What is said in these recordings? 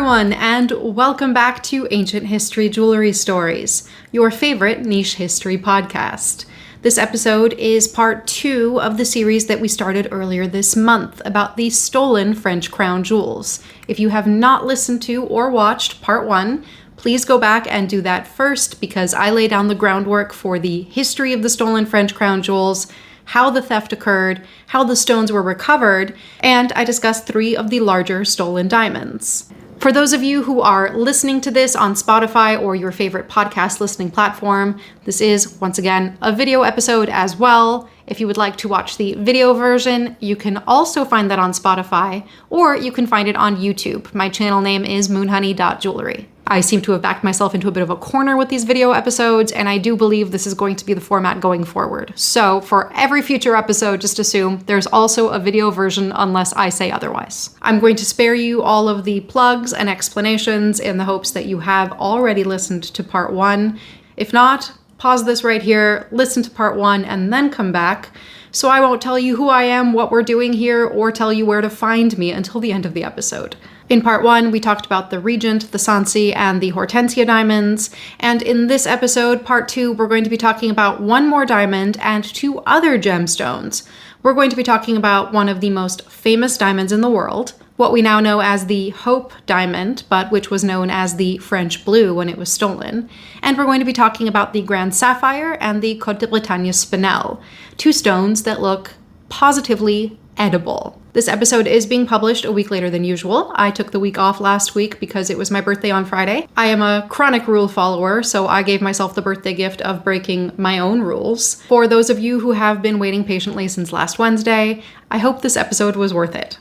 everyone, and welcome back to Ancient History Jewelry Stories, your favorite niche history podcast. This episode is part 2 of the series that we started earlier this month about the stolen French crown jewels. If you have not listened to or watched part 1, please go back and do that first, because I lay down the groundwork for the history of the stolen French crown jewels, how the theft occurred, how the stones were recovered, and I discussed 3 of the larger stolen diamonds. For those of you who are listening to this on Spotify or your favorite podcast listening platform, this is, once again, a video episode as well. If you would like to watch the video version, you can also find that on Spotify, or you can find it on YouTube. My channel name is moonhoney.jewelry. I seem to have backed myself into a bit of a corner with these video episodes, and I do believe this is going to be the format going forward. So for every future episode, just assume there's also a video version unless I say otherwise. I'm going to spare you all of the plugs and explanations in the hopes that you have already listened to part 1. If not, pause this right here, listen to part 1, and then come back. So I won't tell you who I am, what we're doing here, or tell you where to find me until the end of the episode. In part 1, we talked about the Regent, the Sancy, and the Hortensia diamonds, and in this episode, part 2, we're going to be talking about one more diamond and 2 other gemstones. We're going to be talking about one of the most famous diamonds in the world, what we now know as the Hope diamond, but which was known as the French blue when it was stolen, and we're going to be talking about the Grand Sapphire and the Côte de Bretagne spinel, 2 stones that look positively edible. This episode is being published a week later than usual. I took the week off last week because it was my birthday on Friday. I am a chronic rule follower, so I gave myself the birthday gift of breaking my own rules. For those of you who have been waiting patiently since last Wednesday, I hope this episode was worth it.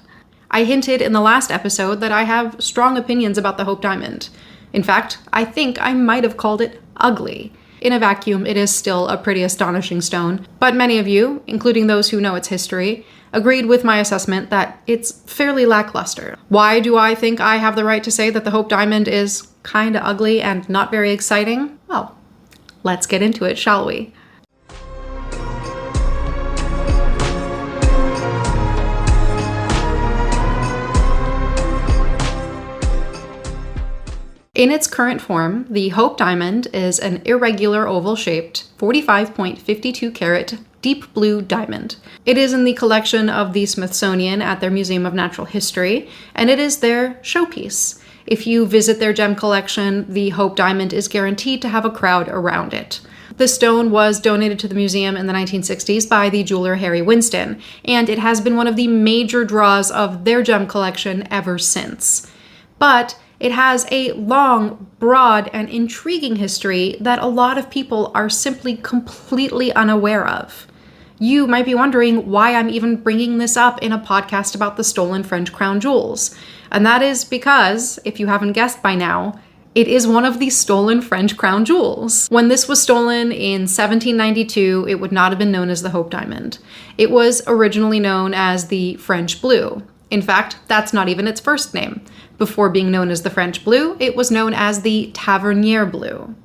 I hinted in the last episode that I have strong opinions about the Hope diamond. In fact, I think I might have called it ugly. In a vacuum, it is still a pretty astonishing stone, but many of you, including those who know its history, agreed with my assessment that it's fairly lackluster. Why do I think I have the right to say that the Hope diamond is kinda ugly and not very exciting? Well, let's get into it, shall we? In its current form, the Hope diamond is an irregular oval-shaped, 45.52 carat, deep blue diamond. It is in the collection of the Smithsonian at their Museum of Natural History, and it is their showpiece. If you visit their gem collection, the Hope diamond is guaranteed to have a crowd around it. The stone was donated to the museum in the 1960s by the jeweler Harry Winston, and it has been one of the major draws of their gem collection ever since. But it has a long, broad, and intriguing history that a lot of people are simply completely unaware of. You might be wondering why I'm even bringing this up in a podcast about the stolen French crown jewels. And that is because, if you haven't guessed by now, it is one of the stolen French crown jewels. When this was stolen in 1792, it would not have been known as the Hope diamond. It was originally known as the French blue. In fact, that's not even its first name. Before being known as the French blue, it was known as the Tavernier blue.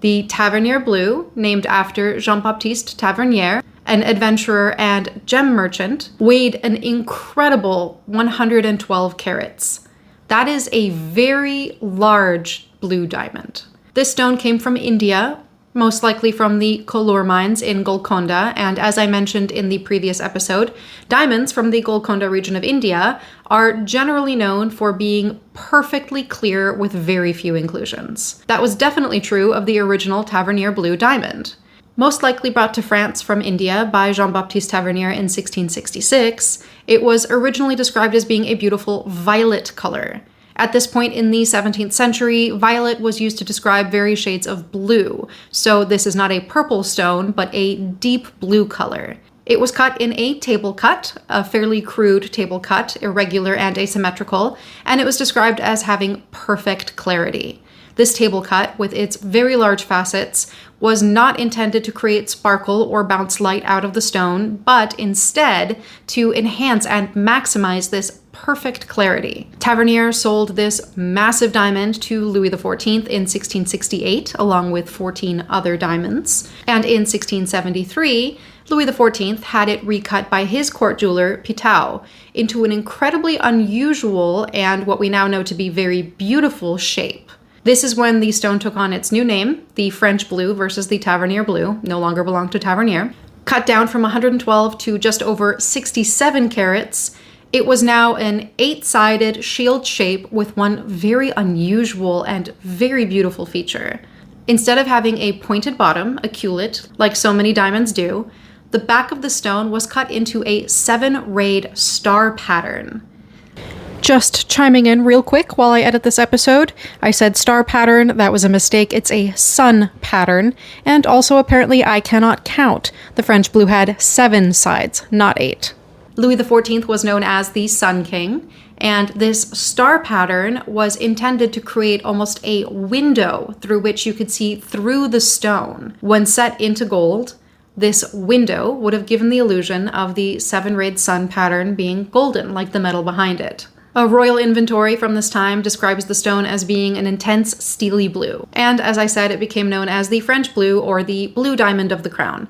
The Tavernier blue, named after Jean-Baptiste Tavernier, an adventurer and gem merchant, weighed an incredible 112 carats. That is a very large blue diamond. This stone came from India, most likely from the Kollur mines in Golconda, and as I mentioned in the previous episode, diamonds from the Golconda region of India are generally known for being perfectly clear with very few inclusions. That was definitely true of the original Tavernier blue diamond. Most likely brought to France from India by Jean-Baptiste Tavernier in 1666, it was originally described as being a beautiful violet color. At this point in the 17th century, violet was used to describe various shades of blue, so this is not a purple stone, but a deep blue color. It was cut in a table cut, a fairly crude table cut, irregular and asymmetrical, and it was described as having perfect clarity. This table cut, with its very large facets, was not intended to create sparkle or bounce light out of the stone, but instead to enhance and maximize this perfect clarity. Tavernier sold this massive diamond to Louis XIV in 1668, along with 14 other diamonds. And in 1673, Louis XIV had it recut by his court jeweler, Pitau, into an incredibly unusual and what we now know to be very beautiful shape. This is when the stone took on its new name, the French blue versus the Tavernier blue, no longer belonged to Tavernier. Cut down from 112 to just over 67 carats, it was now an 8-sided shield shape with one very unusual and very beautiful feature. Instead of having a pointed bottom, a culet, like so many diamonds do, the back of the stone was cut into a 7-rayed star pattern. Just chiming in real quick while I edit this episode, I said star pattern, that was a mistake, it's a sun pattern, and also apparently I cannot count. The French blue had 7 sides, not 8. Louis XIV was known as the Sun King, and this star pattern was intended to create almost a window through which you could see through the stone. When set into gold, this window would have given the illusion of the 7-rayed sun pattern being golden, like the metal behind it. A royal inventory from this time describes the stone as being an intense steely blue. And as I said, it became known as the French blue or the blue diamond of the crown.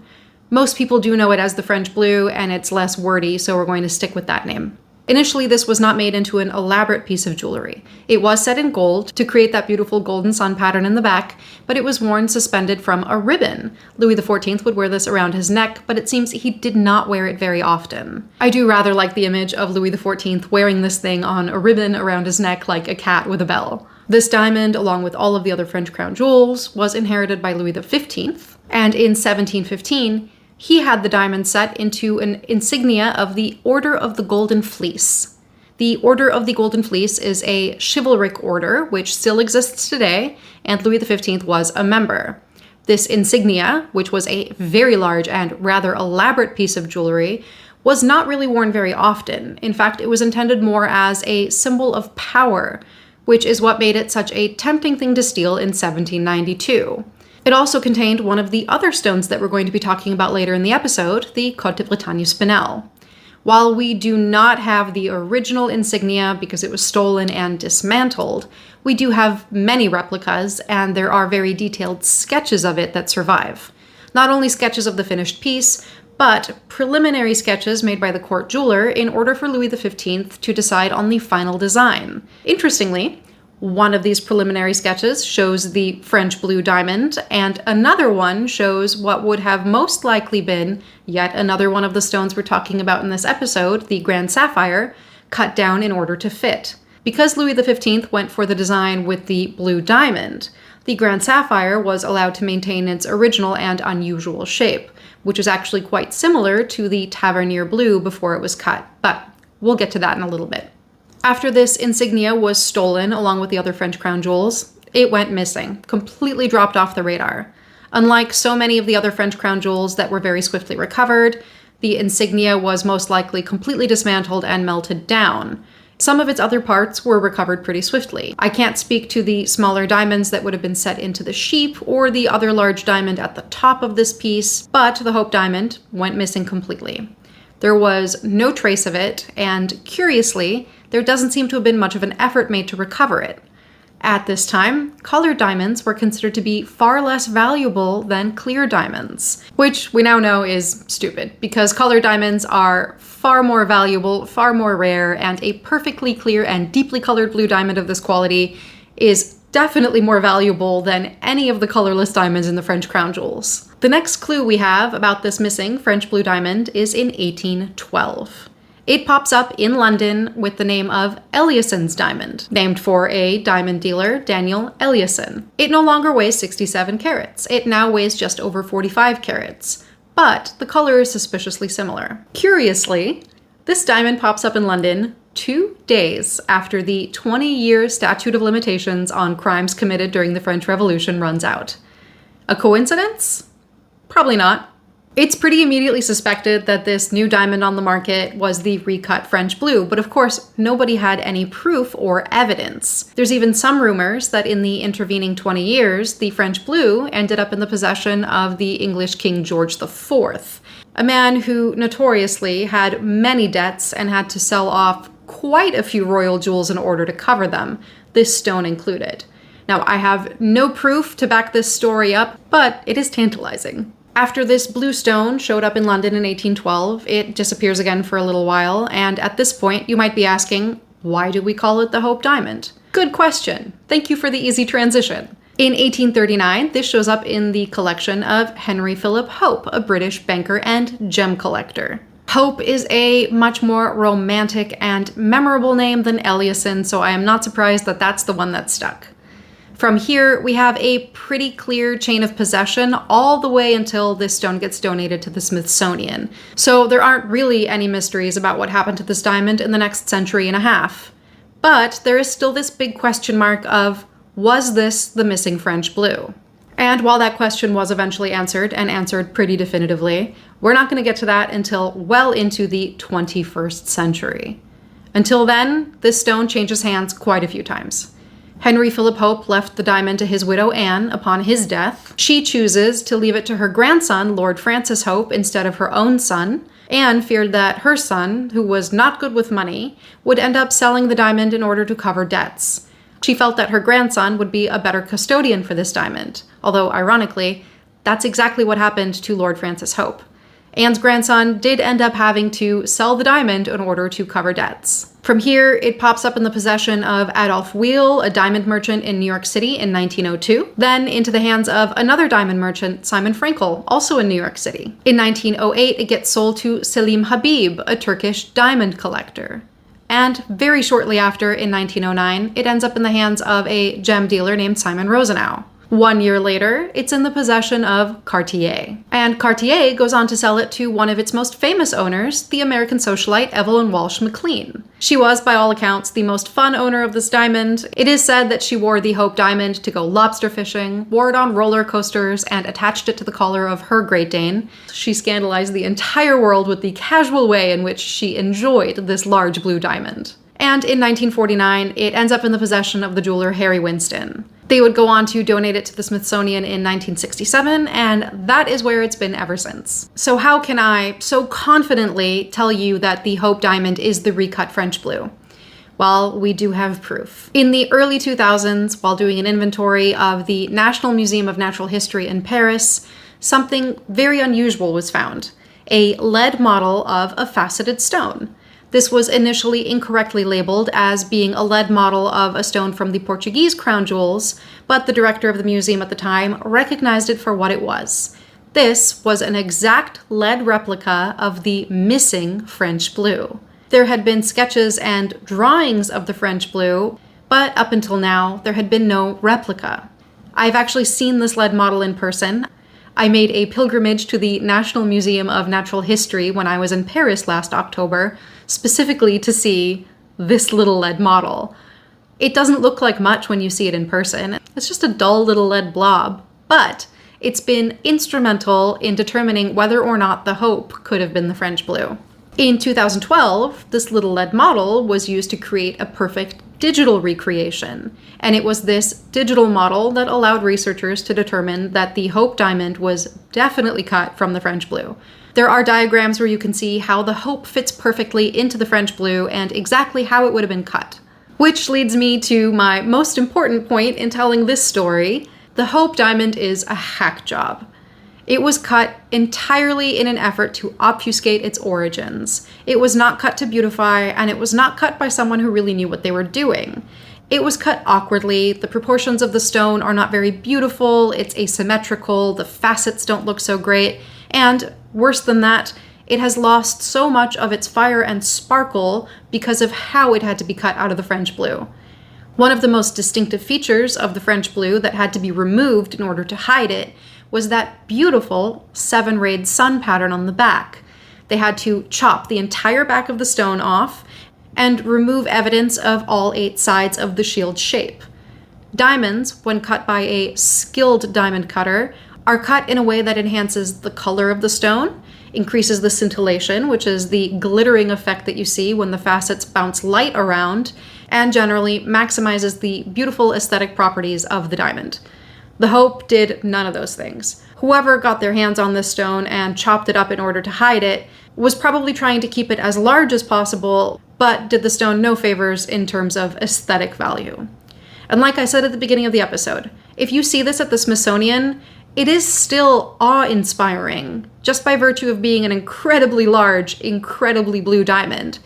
Most people do know it as the French blue, and it's less wordy, so we're going to stick with that name. Initially, this was not made into an elaborate piece of jewelry. It was set in gold to create that beautiful golden sun pattern in the back, but it was worn suspended from a ribbon. Louis XIV would wear this around his neck, but it seems he did not wear it very often. I do rather like the image of Louis XIV wearing this thing on a ribbon around his neck like a cat with a bell. This diamond, along with all of the other French crown jewels, was inherited by Louis XV, and in 1715, he had the diamond set into an insignia of the Order of the Golden Fleece. The Order of the Golden Fleece is a chivalric order which still exists today, and Louis XV was a member. This insignia, which was a very large and rather elaborate piece of jewelry, was not really worn very often. In fact, it was intended more as a symbol of power, which is what made it such a tempting thing to steal in 1792. It also contained one of the other stones that we're going to be talking about later in the episode, the Côte de Bretagne spinel. While we do not have the original insignia because it was stolen and dismantled, we do have many replicas, and there are very detailed sketches of it that survive. Not only sketches of the finished piece, but preliminary sketches made by the court jeweler in order for Louis XV to decide on the final design. Interestingly, one of these preliminary sketches shows the French blue diamond, and another one shows what would have most likely been yet another one of the stones we're talking about in this episode, the Grand Sapphire, cut down in order to fit. Because Louis XV went for the design with the blue diamond, the Grand Sapphire was allowed to maintain its original and unusual shape, which is actually quite similar to the Tavernier blue before it was cut, but we'll get to that in a little bit. After this insignia was stolen along with the other French crown jewels, it went missing, completely dropped off the radar. Unlike so many of the other French crown jewels that were very swiftly recovered, the insignia was most likely completely dismantled and melted down. Some of its other parts were recovered pretty swiftly. I can't speak to the smaller diamonds that would have been set into the sheath or the other large diamond at the top of this piece, but the Hope diamond went missing completely. There was no trace of it, and curiously, there doesn't seem to have been much of an effort made to recover it. At this time, colored diamonds were considered to be far less valuable than clear diamonds, which we now know is stupid, because colored diamonds are far more valuable, far more rare, and a perfectly clear and deeply colored blue diamond of this quality is definitely more valuable than any of the colorless diamonds in the French crown jewels. The next clue we have about this missing French blue diamond is in 1812. It pops up in London with the name of Eliasson's diamond, named for a diamond dealer, Daniel Eliasson. It no longer weighs 67 carats. It now weighs just over 45 carats, but the color is suspiciously similar. Curiously, this diamond pops up in London 2 days after the 20-year statute of limitations on crimes committed during the French Revolution runs out. A coincidence? Probably not. It's pretty immediately suspected that this new diamond on the market was the recut French blue, but of course, nobody had any proof or evidence. There's even some rumors that in the intervening 20 years, the French blue ended up in the possession of the English King George IV, a man who notoriously had many debts and had to sell off quite a few royal jewels in order to cover them, this stone included. Now, I have no proof to back this story up, but it is tantalizing. After this blue stone showed up in London in 1812, it disappears again for a little while, and at this point, you might be asking, why do we call it the Hope Diamond? Good question. Thank you for the easy transition. In 1839, this shows up in the collection of Henry Philip Hope, a British banker and gem collector. Hope is a much more romantic and memorable name than Eliasson, so I am not surprised that that's the one that stuck. From here, we have a pretty clear chain of possession all the way until this stone gets donated to the Smithsonian. So there aren't really any mysteries about what happened to this diamond in the next century and a half. But there is still this big question mark of, was this the missing French blue? And while that question was eventually answered, and answered pretty definitively, we're not going to get to that until well into the 21st century. Until then, this stone changes hands quite a few times. Henry Philip Hope left the diamond to his widow Anne upon his death. She chooses to leave it to her grandson, Lord Francis Hope, instead of her own son. Anne feared that her son, who was not good with money, would end up selling the diamond in order to cover debts. She felt that her grandson would be a better custodian for this diamond, although ironically, that's exactly what happened to Lord Francis Hope. Anne's grandson did end up having to sell the diamond in order to cover debts. From here, it pops up in the possession of Adolph Weil, a diamond merchant in New York City in 1902, then into the hands of another diamond merchant, Simon Frankel, also in New York City. In 1908, it gets sold to Selim Habib, a Turkish diamond collector. And very shortly after, in 1909, it ends up in the hands of a gem dealer named Simon Rosenau. 1 year later, it's in the possession of Cartier. And Cartier goes on to sell it to one of its most famous owners, the American socialite Evelyn Walsh McLean. She was, by all accounts, the most fun owner of this diamond. It is said that she wore the Hope Diamond to go lobster fishing, wore it on roller coasters, and attached it to the collar of her Great Dane. She scandalized the entire world with the casual way in which she enjoyed this large blue diamond. And in 1949, it ends up in the possession of the jeweler Harry Winston. They would go on to donate it to the Smithsonian in 1967, and that is where it's been ever since. So how can I so confidently tell you that the Hope Diamond is the recut French blue? Well, we do have proof. In the early 2000s, while doing an inventory of the National Museum of Natural History in Paris, something very unusual was found: a lead model of a faceted stone. This was initially incorrectly labeled as being a lead model of a stone from the Portuguese crown jewels, but the director of the museum at the time recognized it for what it was. This was an exact lead replica of the missing French blue. There had been sketches and drawings of the French blue, but up until now, there had been no replica. I've actually seen this lead model in person. I made a pilgrimage to the National Museum of Natural History when I was in Paris last October, specifically to see this little lead model. It doesn't look like much when you see it in person. It's just a dull little lead blob, but it's been instrumental in determining whether or not the Hope could have been the French blue. In 2012, this little lead model was used to create a perfect digital recreation, and it was this digital model that allowed researchers to determine that the Hope Diamond was definitely cut from the French blue. There are diagrams where you can see how the Hope fits perfectly into the French blue and exactly how it would have been cut. Which leads me to my most important point in telling this story. The Hope Diamond is a hack job. It was cut entirely in an effort to obfuscate its origins. It was not cut to beautify, and it was not cut by someone who really knew what they were doing. It was cut awkwardly. The proportions of the stone are not very beautiful. It's asymmetrical. The facets don't look so great. And worse than that, it has lost so much of its fire and sparkle because of how it had to be cut out of the French blue. One of the most distinctive features of the French blue that had to be removed in order to hide it was that beautiful 7-rayed sun pattern on the back. They had to chop the entire back of the stone off and remove evidence of all 8 sides of the shield shape. Diamonds, when cut by a skilled diamond cutter, are cut in a way that enhances the color of the stone, increases the scintillation, which is the glittering effect that you see when the facets bounce light around, and generally maximizes the beautiful aesthetic properties of the diamond. The Hope did none of those things. Whoever got their hands on this stone and chopped it up in order to hide it was probably trying to keep it as large as possible, but did the stone no favors in terms of aesthetic value. And like I said at the beginning of the episode, if you see this at the Smithsonian, it is still awe-inspiring, just by virtue of being an incredibly large, incredibly blue diamond.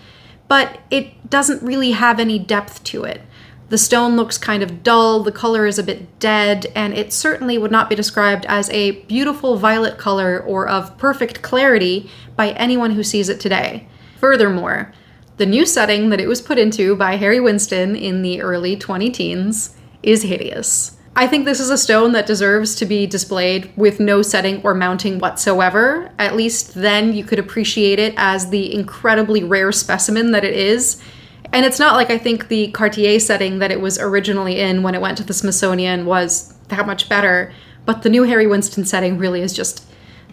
But it doesn't really have any depth to it. The stone looks kind of dull, the color is a bit dead, and it certainly would not be described as a beautiful violet color or of perfect clarity by anyone who sees it today. Furthermore, the new setting that it was put into by Harry Winston in the early 20-teens is hideous. I think this is a stone that deserves to be displayed with no setting or mounting whatsoever. At least then you could appreciate it as the incredibly rare specimen that it is. And it's not like I think the Cartier setting that it was originally in when it went to the Smithsonian was that much better, but the new Harry Winston setting really is just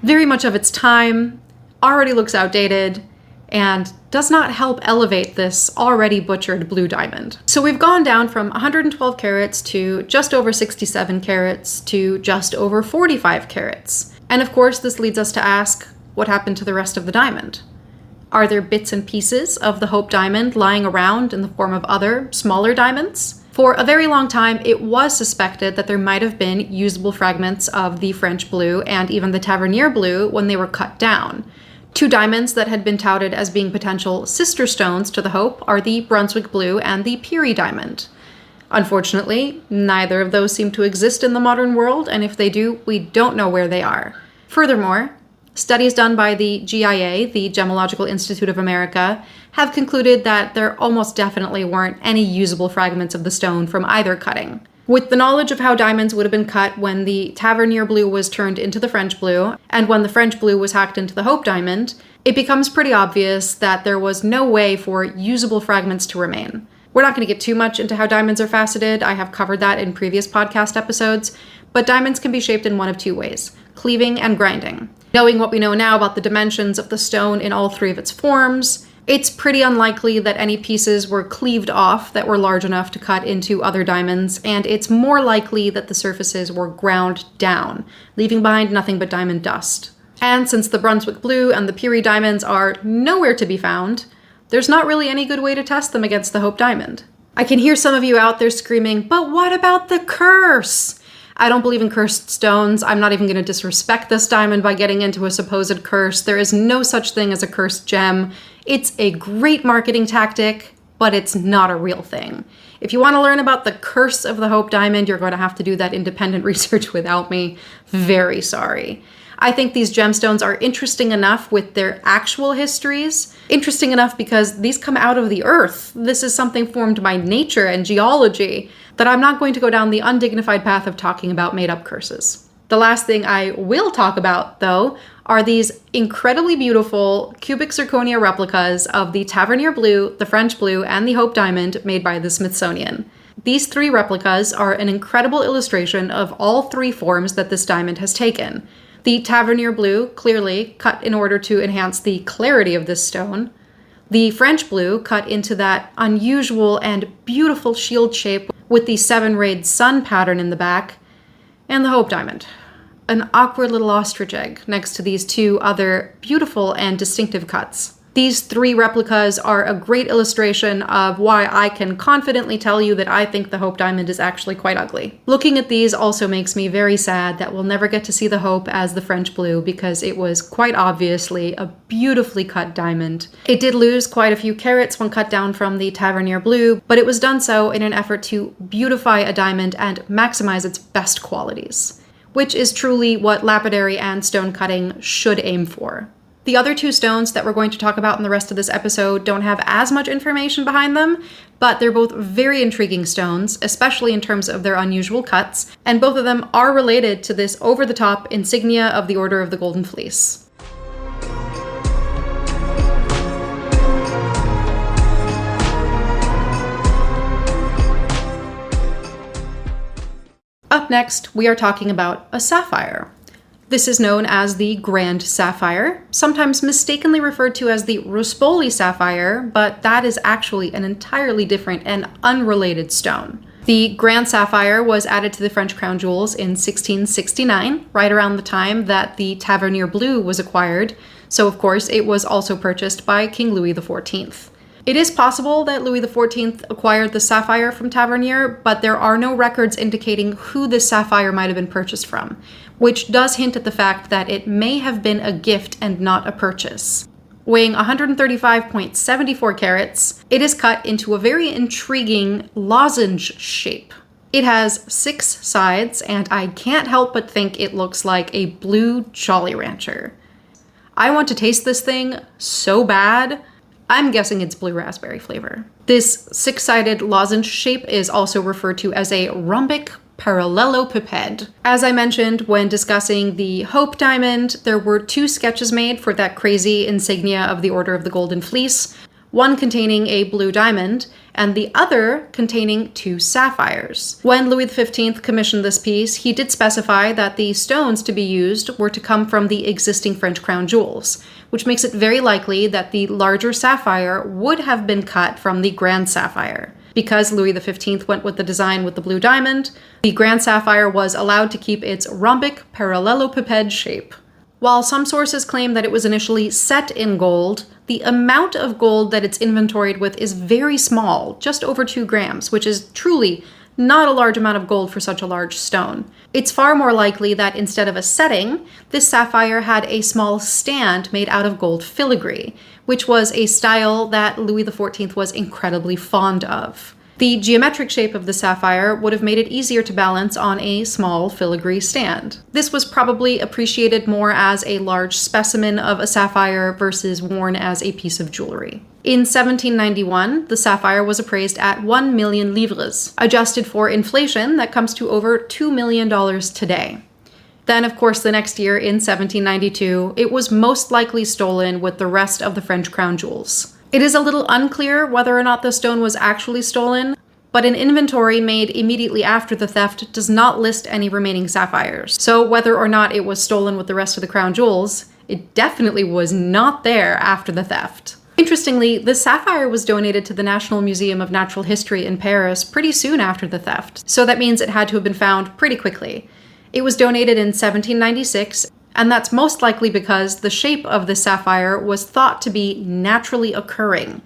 very much of its time, already looks outdated, and does not help elevate this already butchered blue diamond. So we've gone down from 112 carats to just over 67 carats to just over 45 carats. And of course, this leads us to ask, what happened to the rest of the diamond? Are there bits and pieces of the Hope diamond lying around in the form of other, smaller diamonds? For a very long time, it was suspected that there might have been usable fragments of the French blue and even the Tavernier blue when they were cut down. Two diamonds that had been touted as being potential sister stones to the Hope are the Brunswick blue and the Peary diamond. Unfortunately, neither of those seem to exist in the modern world, and if they do, we don't know where they are. Furthermore, studies done by the GIA, the Gemological Institute of America, have concluded that there almost definitely weren't any usable fragments of the stone from either cutting. With the knowledge of how diamonds would have been cut when the Tavernier blue was turned into the French blue, and when the French blue was hacked into the Hope diamond, it becomes pretty obvious that there was no way for usable fragments to remain. We're not going to get too much into how diamonds are faceted, I have covered that in previous podcast episodes, but diamonds can be shaped in one of two ways: cleaving and grinding. Knowing what we know now about the dimensions of the stone in all three of its forms, it's pretty unlikely that any pieces were cleaved off that were large enough to cut into other diamonds, and it's more likely that the surfaces were ground down, leaving behind nothing but diamond dust. And since the Brunswick blue and the Peary diamonds are nowhere to be found, there's not really any good way to test them against the Hope diamond. I can hear some of you out there screaming, but what about the curse? I don't believe in cursed stones. I'm not even going to disrespect this diamond by getting into a supposed curse. There is no such thing as a cursed gem. It's a great marketing tactic, but it's not a real thing. If you want to learn about the curse of the Hope diamond, you're going to have to do that independent research without me. Very sorry. I think these gemstones are interesting enough with their actual histories. Interesting enough because these come out of the earth. This is something formed by nature and geology, that I'm not going to go down the undignified path of talking about made-up curses. The last thing I will talk about, though, are these incredibly beautiful cubic zirconia replicas of the Tavernier blue, the French blue, and the Hope diamond made by the Smithsonian. These three replicas are an incredible illustration of all three forms that this diamond has taken. The Tavernier blue, clearly cut in order to enhance the clarity of this stone. The French blue, cut into that unusual and beautiful shield shape with the 7-rayed sun pattern in the back. And the Hope diamond, an awkward little ostrich egg next to these two other beautiful and distinctive cuts. These three replicas are a great illustration of why I can confidently tell you that I think the Hope diamond is actually quite ugly. Looking at these also makes me very sad that we'll never get to see the Hope as the French blue, because it was quite obviously a beautifully cut diamond. It did lose quite a few carats when cut down from the Tavernier blue, but it was done so in an effort to beautify a diamond and maximize its best qualities, which is truly what lapidary and stone cutting should aim for. The other two stones that we're going to talk about in the rest of this episode don't have as much information behind them, but they're both very intriguing stones, especially in terms of their unusual cuts, and both of them are related to this over-the-top insignia of the Order of the Golden Fleece. Up next, we are talking about a sapphire. This is known as the Grand Sapphire, sometimes mistakenly referred to as the Ruspoli sapphire, but that is actually an entirely different and unrelated stone. The Grand Sapphire was added to the French crown jewels in 1669, right around the time that the Tavernier Blue was acquired, so of course it was also purchased by King Louis XIV. It is possible that Louis XIV acquired the sapphire from Tavernier, but there are no records indicating who this sapphire might have been purchased from, which does hint at the fact that it may have been a gift and not a purchase. Weighing 135.74 carats, it is cut into a very intriguing lozenge shape. It has 6 sides, and I can't help but think it looks like a blue Jolly Rancher. I want to taste this thing so bad. I'm guessing it's blue raspberry flavor. This 6-sided lozenge shape is also referred to as a rhombic parallelepiped. As I mentioned when discussing the Hope Diamond, there were 2 sketches made for that crazy insignia of the Order of the Golden Fleece, one containing a blue diamond, and the other containing 2 sapphires. When Louis XV commissioned this piece, he did specify that the stones to be used were to come from the existing French crown jewels, which makes it very likely that the larger sapphire would have been cut from the Grand Sapphire. Because Louis XV went with the design with the blue diamond, the Grand Sapphire was allowed to keep its rhombic parallelepiped shape. While some sources claim that it was initially set in gold, the amount of gold that it's inventoried with is very small, just over 2 grams, which is truly not a large amount of gold for such a large stone. It's far more likely that instead of a setting, this sapphire had a small stand made out of gold filigree, which was a style that Louis XIV was incredibly fond of. The geometric shape of the sapphire would have made it easier to balance on a small filigree stand. This was probably appreciated more as a large specimen of a sapphire versus worn as a piece of jewelry. In 1791, the sapphire was appraised at 1 million livres. Adjusted for inflation, that comes to over $2 million today. Then, of course, the next year, in 1792, it was most likely stolen with the rest of the French crown jewels. It is a little unclear whether or not the stone was actually stolen, but an inventory made immediately after the theft does not list any remaining sapphires. So whether or not it was stolen with the rest of the crown jewels, it definitely was not there after the theft. Interestingly, the sapphire was donated to the National Museum of Natural History in Paris pretty soon after the theft, so that means it had to have been found pretty quickly. It was donated in 1796, and that's most likely because the shape of the sapphire was thought to be naturally occurring.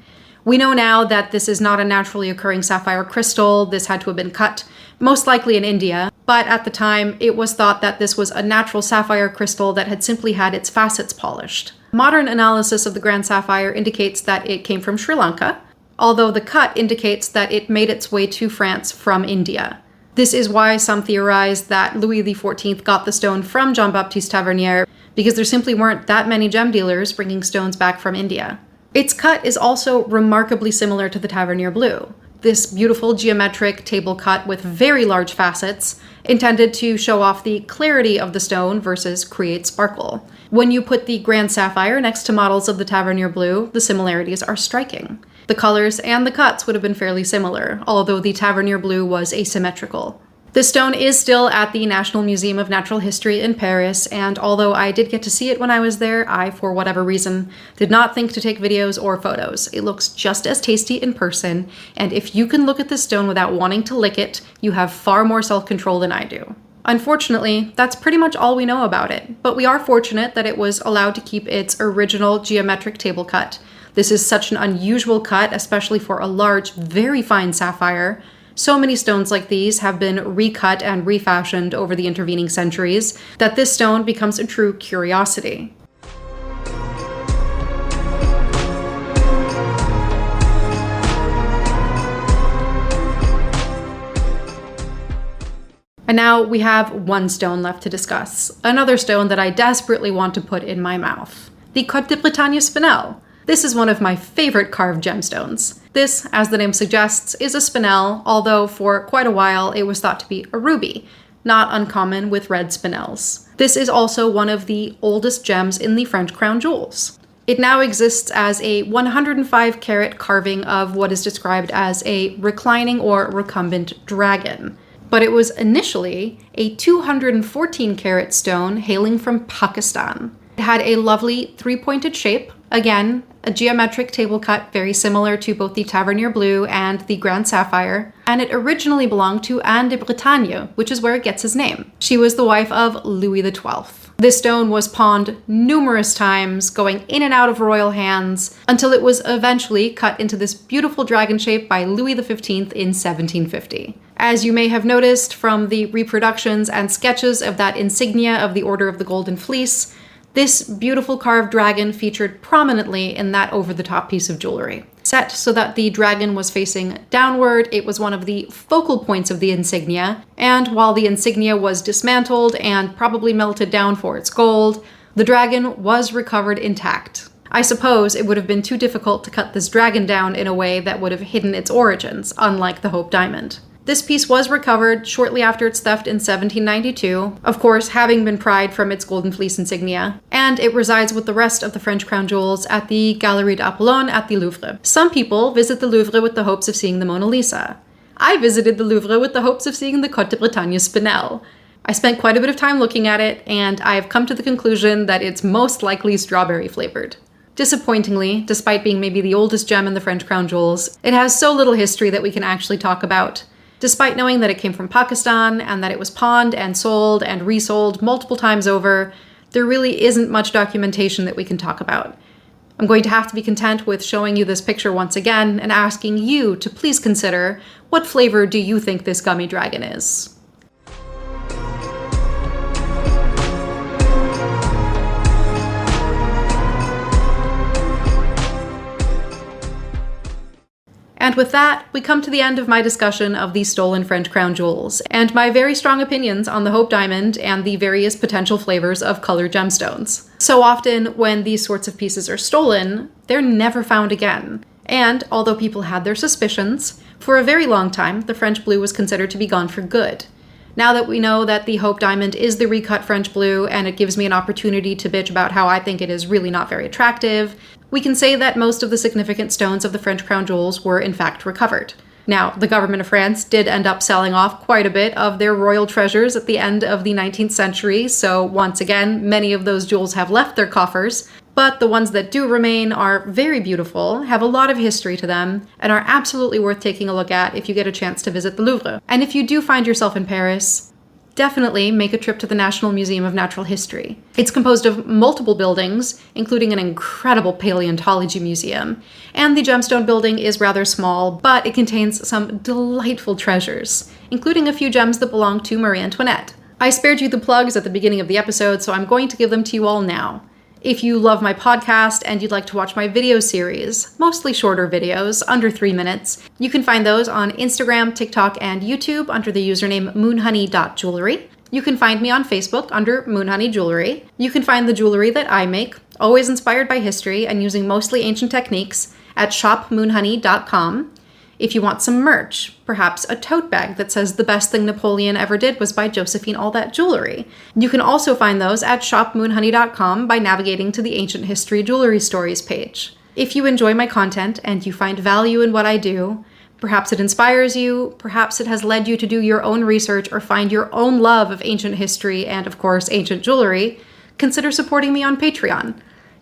We know now that this is not a naturally occurring sapphire crystal. This had to have been cut, most likely in India, but at the time it was thought that this was a natural sapphire crystal that had simply had its facets polished. Modern analysis of the Grand Sapphire indicates that it came from Sri Lanka, although the cut indicates that it made its way to France from India. This is why some theorize that Louis XIV got the stone from Jean-Baptiste Tavernier, because there simply weren't that many gem dealers bringing stones back from India. Its cut is also remarkably similar to the Tavernier Blue. This beautiful geometric table cut with very large facets, intended to show off the clarity of the stone versus create sparkle. When you put the Grand Sapphire next to models of the Tavernier Blue, the similarities are striking. The colors and the cuts would have been fairly similar, although the Tavernier Blue was asymmetrical. This stone is still at the National Museum of Natural History in Paris, and although I did get to see it when I was there, I, for whatever reason, did not think to take videos or photos. It looks just as tasty in person, and if you can look at this stone without wanting to lick it, you have far more self-control than I do. Unfortunately, that's pretty much all we know about it, but we are fortunate that it was allowed to keep its original geometric table cut. This is such an unusual cut, especially for a large, very fine sapphire. So many stones like these have been recut and refashioned over the intervening centuries that this stone becomes a true curiosity. And now we have one stone left to discuss, another stone that I desperately want to put in my mouth. The Côte de Bretagne spinel. This is one of my favorite carved gemstones. This, as the name suggests, is a spinel, although for quite a while it was thought to be a ruby, not uncommon with red spinels. This is also one of the oldest gems in the French crown jewels. It now exists as a 105 carat carving of what is described as a reclining or recumbent dragon. but it was initially a 214-carat stone hailing from Pakistan. It had a lovely three-pointed shape, again, a geometric table cut very similar to both the Tavernier Blue and the Grand Sapphire, and it originally belonged to Anne de Bretagne, which is where it gets his name. She was the wife of Louis XII. This stone was pawned numerous times, going in and out of royal hands, until it was eventually cut into this beautiful dragon shape by Louis XV in 1750. As you may have noticed from the reproductions and sketches of that insignia of the Order of the Golden Fleece, this beautiful carved dragon featured prominently in that over-the-top piece of jewelry. Set so that the dragon was facing downward, it was one of the focal points of the insignia, and while the insignia was dismantled and probably melted down for its gold, the dragon was recovered intact. I suppose it would have been too difficult to cut this dragon down in a way that would have hidden its origins, unlike the Hope Diamond. This piece was recovered shortly after its theft in 1792, of course having been pried from its golden fleece insignia, and it resides with the rest of the French crown jewels at the Galerie d'Apollon at the Louvre. Some people visit the Louvre with the hopes of seeing the Mona Lisa. I visited the Louvre with the hopes of seeing the Côte de Bretagne spinel. I spent quite a bit of time looking at it, and I have come to the conclusion that it's most likely strawberry flavored. Disappointingly, despite being maybe the oldest gem in the French crown jewels, it has so little history that we can actually talk about. Despite knowing that it came from Pakistan and that it was pawned and sold and resold multiple times over, there really isn't much documentation that we can talk about. I'm going to have to be content with showing you this picture once again and asking you to please consider, what flavor do you think this gummy dragon is? And with that, we come to the end of my discussion of the stolen French crown jewels, and my very strong opinions on the Hope Diamond and the various potential flavors of colored gemstones. So often, when these sorts of pieces are stolen, they're never found again. And although people had their suspicions, for a very long time, the French blue was considered to be gone for good. Now that we know that the Hope Diamond is the recut French blue, and it gives me an opportunity to bitch about how I think it is really not very attractive, we can say that most of the significant stones of the French crown jewels were in fact recovered. Now, the government of France did end up selling off quite a bit of their royal treasures at the end of the 19th century, so once again, many of those jewels have left their coffers, but the ones that do remain are very beautiful, have a lot of history to them, and are absolutely worth taking a look at if you get a chance to visit the Louvre. And if you do find yourself in Paris, definitely make a trip to the National Museum of Natural History. It's composed of multiple buildings, including an incredible paleontology museum, and the gemstone building is rather small, but it contains some delightful treasures, including a few gems that belong to Marie Antoinette. I spared you the plugs at the beginning of the episode, so I'm going to give them to you all now. If you love my podcast and you'd like to watch my video series, mostly shorter videos, under 3 minutes, you can find those on Instagram, TikTok, and YouTube under the username moonhoney.jewelry. You can find me on Facebook under Moonhoney Jewelry. You can find the jewelry that I make, always inspired by history and using mostly ancient techniques, at shopmoonhoney.com. If you want some merch, perhaps a tote bag that says the best thing Napoleon ever did was buy Josephine all that jewelry, you can also find those at shopmoonhoney.com by navigating to the Ancient History Jewelry Stories page. If you enjoy my content and you find value in what I do, perhaps it inspires you, perhaps it has led you to do your own research or find your own love of ancient history and, of course, ancient jewelry, consider supporting me on Patreon.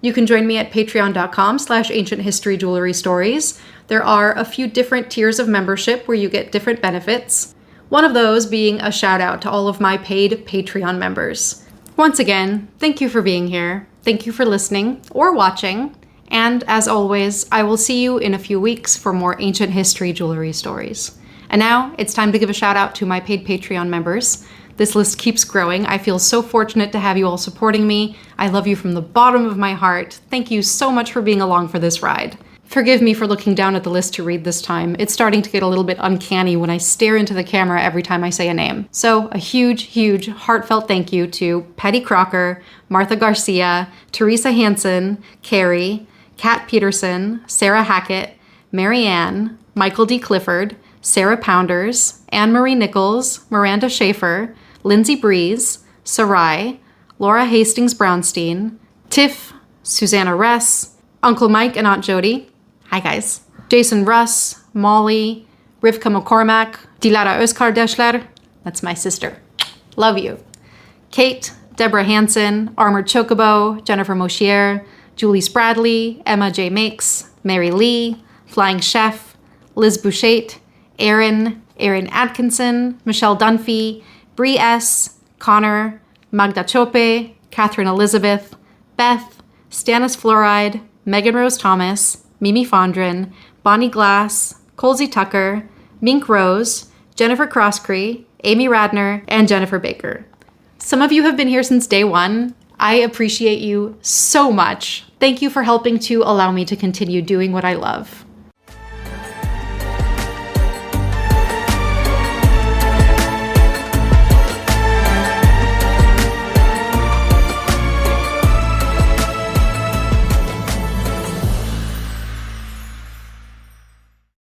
You can join me at patreon.com/ancienthistoryjewelrystories. There are a few different tiers of membership where you get different benefits. One of those being a shout out to all of my paid Patreon members. Once again, thank you for being here. Thank you for listening or watching. And as always, I will see you in a few weeks for more ancient history jewelry stories. And now it's time to give a shout out to my paid Patreon members. This list keeps growing. I feel so fortunate to have you all supporting me. I love you from the bottom of my heart. Thank you so much for being along for this ride. Forgive me for looking down at the list to read this time. It's starting to get a little bit uncanny when I stare into the camera every time I say a name. So a huge, huge, heartfelt thank you to Patty Crocker, Martha Garcia, Teresa Hansen, Carrie, Kat Peterson, Sarah Hackett, Marianne, Michael D. Clifford, Sarah Pounders, Anne-Marie Nichols, Miranda Schaefer, Lindsay Breeze, Sarai, Laura Hastings Brownstein, Tiff, Susanna Ress, Uncle Mike and Aunt Jody, hi guys, Jason Russ, Molly, Rivka McCormack, Dilara Özkardeşler, That's my sister. Love you. Kate, Deborah Hansen, Armored Chocobo, Jennifer Moshier, Julie Spradley, Emma J. Makes, Mary Lee, Flying Chef, Liz Bouchette, Erin Atkinson, Michelle Dunphy, Bree S., Connor, Magda Chope, Catherine Elizabeth, Beth, Stannis Fluoride, Megan Rose Thomas, Mimi Fondren, Bonnie Glass, Colsey Tucker, Mink Rose, Jennifer Crosscree, Amy Radner, and Jennifer Baker. Some of you have been here since day one. I appreciate you so much. Thank you for helping to allow me to continue doing what I love.